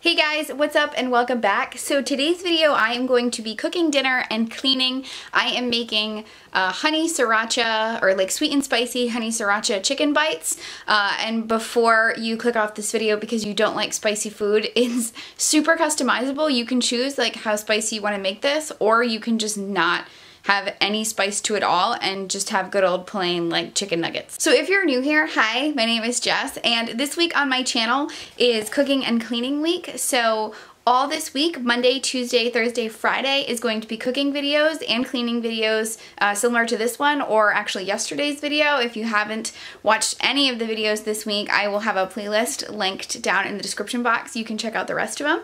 Hey guys, what's up and welcome back. So today's video I am going to be cooking dinner and cleaning. I am making honey sriracha, or like sweet and spicy honey sriracha chicken bites. And before you click off this video because you don't like spicy food, it's super customizable. You can choose like how spicy you want to make this, or you can just not have any spice to it all and just have good old plain like chicken nuggets. So if you're new here, hi, my name is Jess, and this week on my channel is cooking and cleaning week. So all this week, Monday, Tuesday, Thursday, Friday, is going to be cooking videos and cleaning videos similar to this one, or actually yesterday's video. If you haven't watched any of the videos this week, I will have a playlist linked down in the description box. You can check out the rest of them.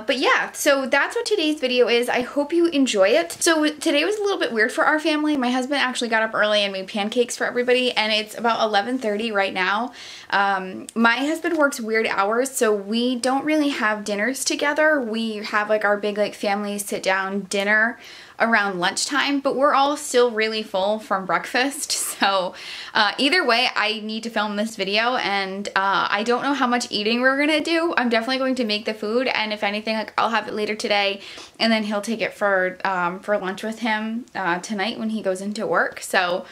But yeah, so that's what today's video is. I hope you enjoy it. So today was a little bit weird for our family. My husband actually got up early and made pancakes for everybody, and it's about 11:30 right now. My husband works weird hours, so we don't really have dinners together. We have like our big like family sit down dinner around lunchtime, but we're all still really full from breakfast. So either way, I need to film this video, and I don't know how much eating we're gonna do. I'm definitely going to make the food, and if anything, like I'll have it later today, and then he'll take it for lunch with him tonight when he goes into work. So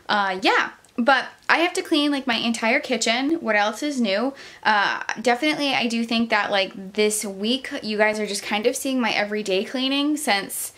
yeah. But I have to clean like my entire kitchen. What else is new? Definitely I do think that like this week you guys are just kind of seeing my everyday cleaning, since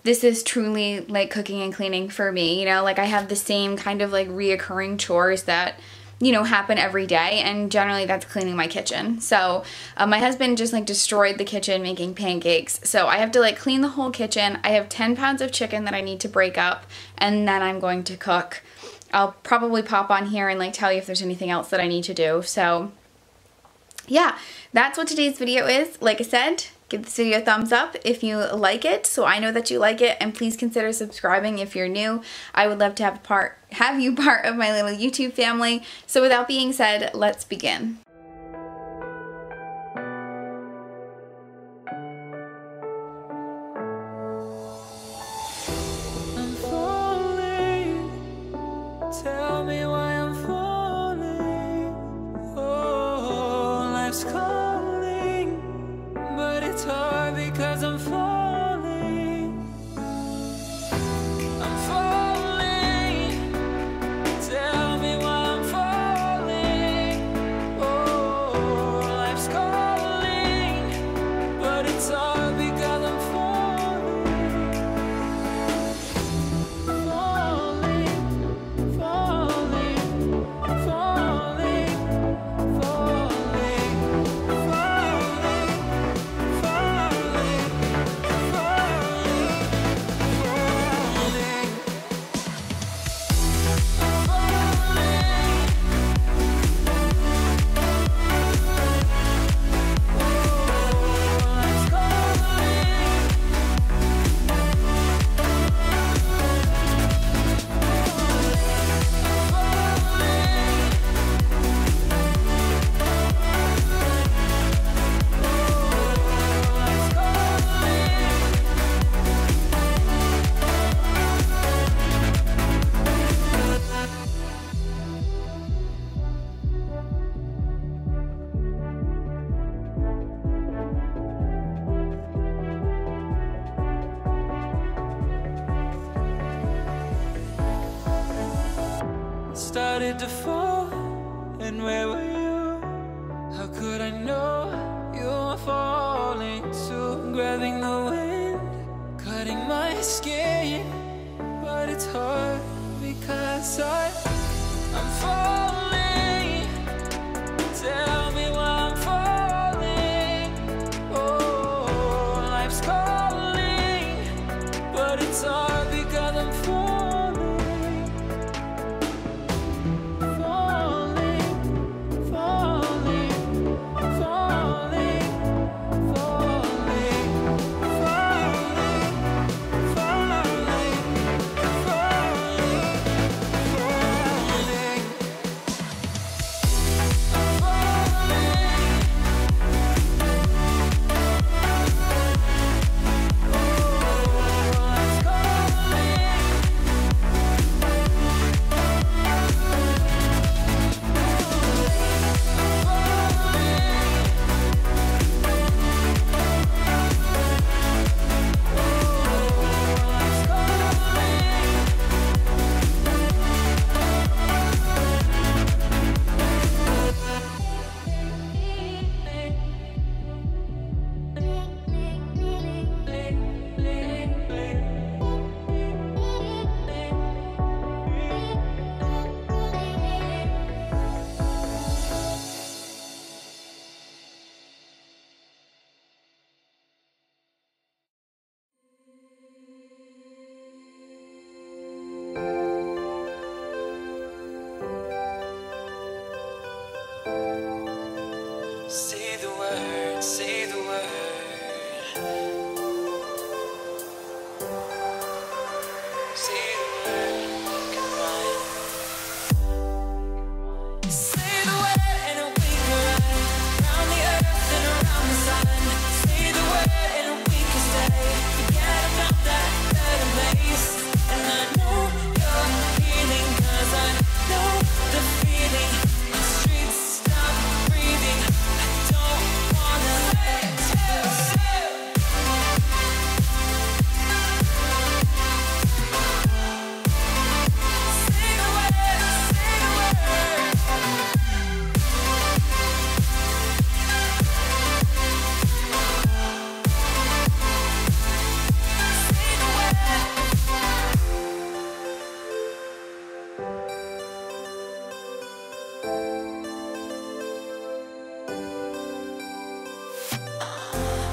this is truly like cooking and cleaning for me. You know, like I have the same kind of like reoccurring chores that, you know, happen every day, and generally that's cleaning my kitchen. So my husband just like destroyed the kitchen making pancakes, so I have to like clean the whole kitchen. I have 10 pounds of chicken that I need to break up, and then I'm going to cook. I'll probably pop on here and like tell you if there's anything else that I need to do. So yeah, that's what today's video is. Like I said, give this video a thumbs up if you like it, so I know that you like it, and please consider subscribing if you're new. I would love to have you part of my little YouTube family. So without being said, let's begin. I'm falling. Tell me why I'm falling. Oh, life's calling, but it's hard because I'm falling. I'm falling. Tell me why I'm falling. Oh, life's calling, but it's hard because I'm falling. Falling, falling, falling, started to fall, and where were you? How could I know you were falling too? Grabbing the wind, cutting my skin, but it's hard because I'm falling. Tell me why I'm falling. Oh, life's calling, but it's hard because I'm falling.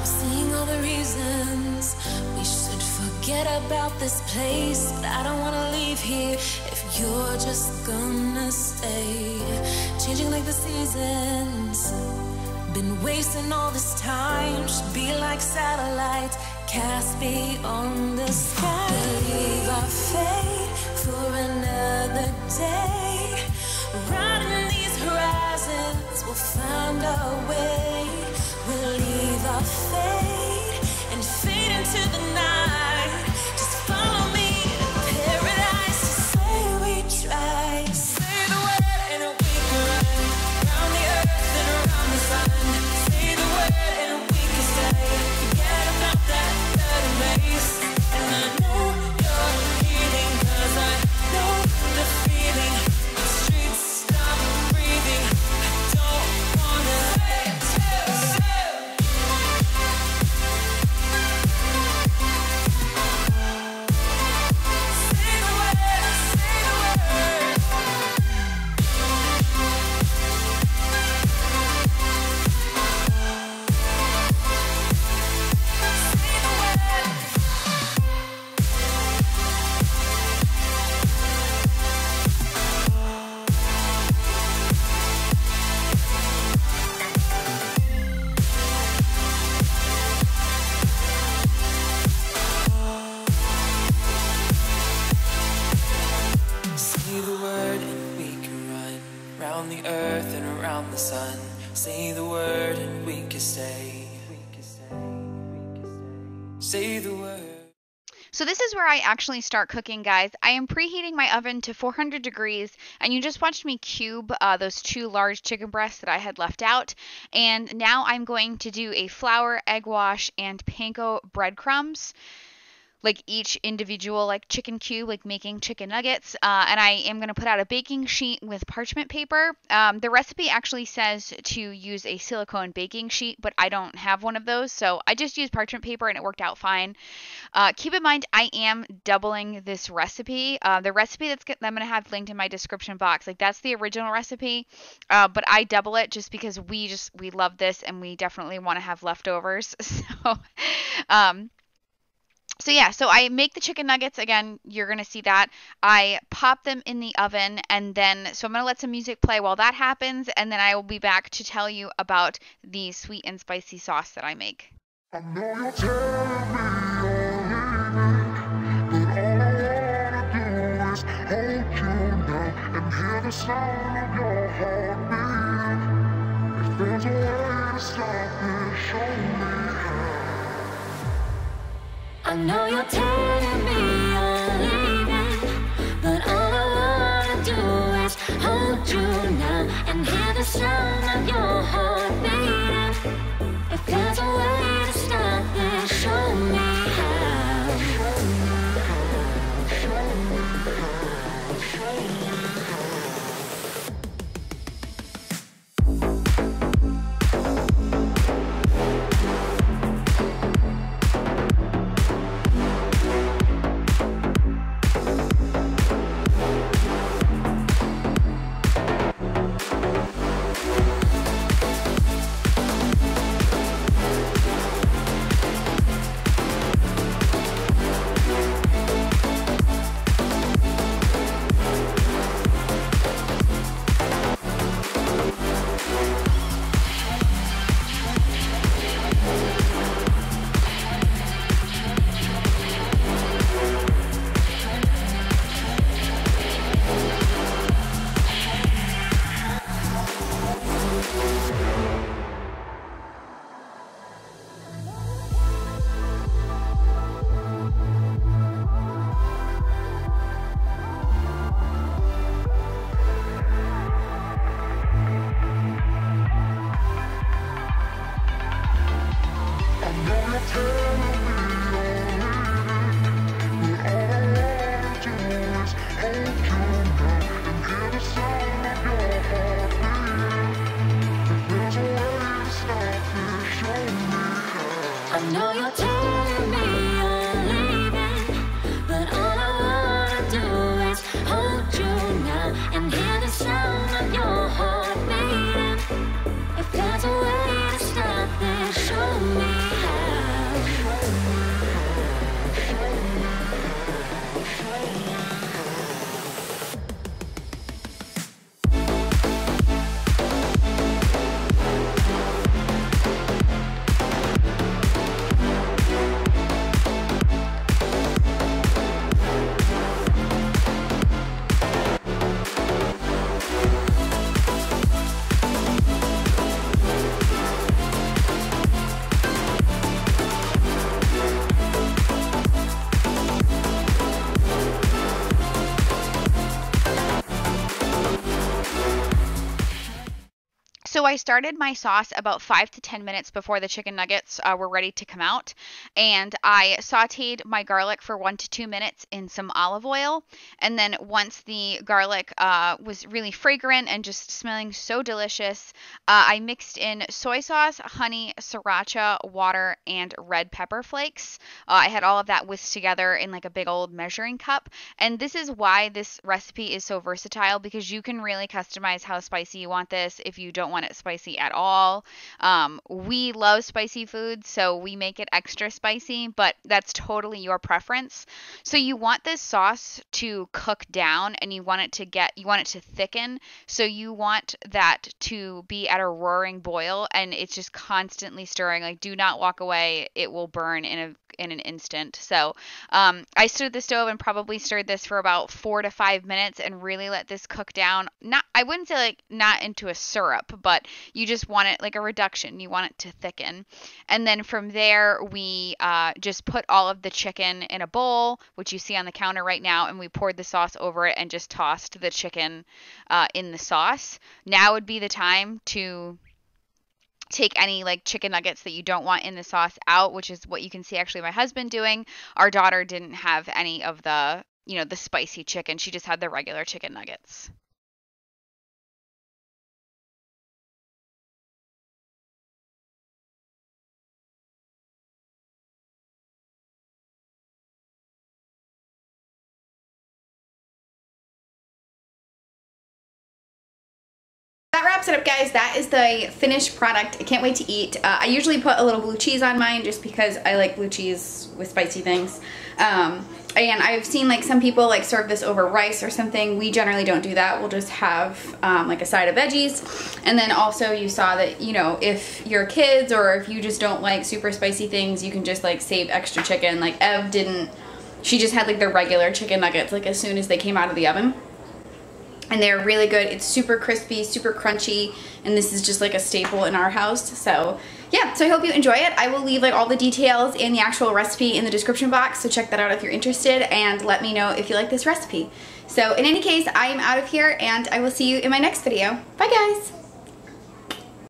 seeing all the reasons we should forget about this place, but I don't wanna leave here if you're just gonna stay. Changing like the seasons, been wasting all this time. Should be like satellites cast beyond the sky. Leave our fate for another day. Riding these horizons, we'll find our way. We'll leave our fate and fade into the night. Just follow me to paradise. Just say we try. Say the word and we can run around the earth and around the sun. Say the word and we can stay. Forget about that third race. And I know you're healing, 'cause I know the feeling. The streets stop breathing. I don't wanna say. The earth and around the sun. Say the word and we can stay. Say the word. So this is where I actually start cooking, guys. I am preheating my oven to 400 degrees, and you just watched me cube those 2 large chicken breasts that I had left out. And now I'm going to do a flour, egg wash, and panko breadcrumbs, like each individual like chicken cube, like making chicken nuggets. And I am going to put out a baking sheet with parchment paper. The recipe actually says to use a silicone baking sheet, but I don't have one of those, so I just used parchment paper and it worked out fine. Keep in mind, I am doubling this recipe. The recipe I'm going to have linked in my description box, like that's the original recipe, but I double it just because we love this and we definitely want to have leftovers. So yeah, so I make the chicken nuggets. Again, you're going to see that. I pop them in the oven, and then, so I'm going to let some music play while that happens, and then I will be back to tell you about the sweet and spicy sauce that I make. I know you're telling me you're leaving, but all I wanna do is hold you now and hear the sound of your heart beating. If there's a way to stop it, show me how. I know you're telling me you're leaving, but all I wanna do is hold you now and hear the sound of your heart beating. If there's a way to stop it, show me how. Show me how. Show me how. Show me how. I know you're telling me you're leaving, but all I wanna do is hold you now and hear the sound of your heart beating. If there's a way to stop this, show me how. So I started my sauce about 5 to 10 minutes before the chicken nuggets were ready to come out, and I sauteed my garlic for 1 to 2 minutes in some olive oil, and then once the garlic was really fragrant and just smelling so delicious, I mixed in soy sauce, honey, sriracha, water, and red pepper flakes. I had all of that whisked together in like a big old measuring cup, and this is why this recipe is so versatile, because you can really customize how spicy you want this if you don't want it spicy at all. We love spicy food, so we make it extra spicy, but that's totally your preference. So you want this sauce to cook down, and you want it to thicken, so you want that to be at a roaring boil, and it's just constantly stirring. Like, do not walk away, it will burn in an instant. So I stood at the stove and probably stirred this for about 4 to 5 minutes and really let this cook down. I wouldn't say like not into a syrup, but you just want it like a reduction. You want it to thicken. And then from there, we just put all of the chicken in a bowl, which you see on the counter right now, and we poured the sauce over it and just tossed the chicken in the sauce. Now would be the time to take any like chicken nuggets that you don't want in the sauce out, which is what you can see actually my husband doing. Our daughter didn't have any of the, the spicy chicken. She just had the regular chicken nuggets. That wraps it up, guys. That is the finished product. I can't wait to eat. I usually put a little blue cheese on mine just because I like blue cheese with spicy things. And I've seen like some people like serve this over rice or something. We generally don't do that. We'll just have like a side of veggies. And then also you saw that, if you're kids or if you just don't like super spicy things, you can just like save extra chicken. Like Ev didn't, she just had like the regular chicken nuggets like as soon as they came out of the oven. And they're really good. It's super crispy, super crunchy, and this is just like a staple in our house. So yeah, so I hope you enjoy it. I will leave like all the details and the actual recipe in the description box, so check that out if you're interested, and let me know if you like this recipe. So in any case, I am out of here, and I will see you in my next video. Bye guys!